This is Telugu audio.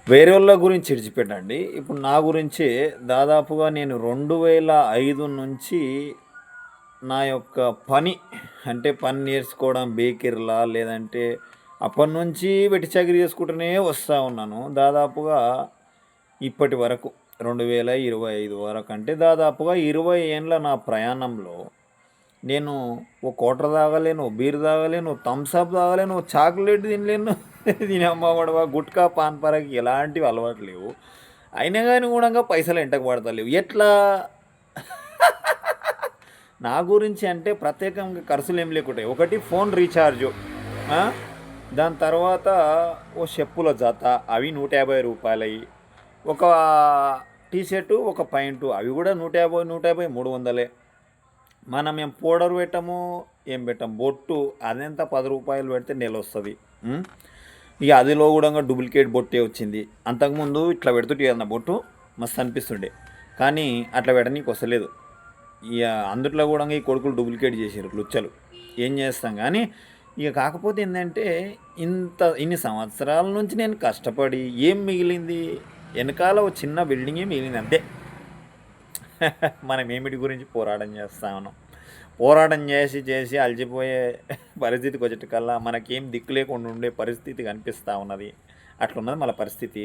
వేరే వాళ్ళ గురించి విడిచిపెట్టండి. ఇప్పుడు నా గురించే దాదాపుగా నేను 2005 నుంచి నా యొక్క పని అంటే పని నేర్చుకోవడం బేకరీలా లేదంటే అప్పటినుంచి వెట్టి చాకిరీ చేసుకుంటూనే వస్తా ఉన్నాను. దాదాపుగా ఇప్పటి వరకు 2025 వరకు అంటే దాదాపుగా 20 ఏండ్ల నా ప్రయాణంలో నేను ఓ క్వార్టర్ తాగలేను, ఓ బీర్ తాగలేను, థమ్స్ అప్ తాగలేను, ఓ చాక్లేట్ తినలేను. దీనమ్మ గొడవ గుట్కా, పాన్ పరాగ్ ఎలాంటివి అలవాటు లేవు. అయినా గాని గూడంగా పైసలు ఎంటక పడతలేవు. ఎట్లా? నా గురించి అంటే ప్రత్యేకంగా ఖర్చులేం లేకుంటాయి. ఒకటి ఫోన్ రీచార్జు. ఆ! దాని తర్వాత ఓ చెప్పుల జత అవి రూ. 150. ఒక టీ షర్టు, ఒక పాయింటు అవి గూడా 150, 150, 300. మనం పౌడర్ పెట్టము, ఏం పెట్టము. బొట్టు అదెంత రూ. 10 పెడితే నెలొస్తది. ఇక అదిలో కూడా డూప్లికేట్ బొట్టే వచ్చింది. అంతకుముందు ఇట్లా పెడుతుంటే కదా బొట్టు మస్తు అనిపిస్తుండే. కానీ అట్లా పెట్టనీకి వస్తలేదు. ఇక అందుట్లో కూడా ఈ కొడుకులు డూప్లికేట్ చేసారు లుచ్చలు. ఏం చేస్తాం కానీ ఇక కాకపోతే ఏంటంటే ఇన్ని సంవత్సరాల నుంచి నేను కష్టపడి ఏం మిగిలింది? వెనకాల ఒక చిన్న బిల్డింగే మిగిలింది అంతే. మనం ఏమిటి గురించి పోరాటం చేస్తా ఉన్నాం. పోరాటం చేసి చేసి అలసిపోయే పరిస్థితికి వచ్చేటికల్లా మనకేం దిక్కు లేకుండా ఉండే పరిస్థితి కనిపిస్తూ ఉన్నది. అట్లున్నది మన పరిస్థితి.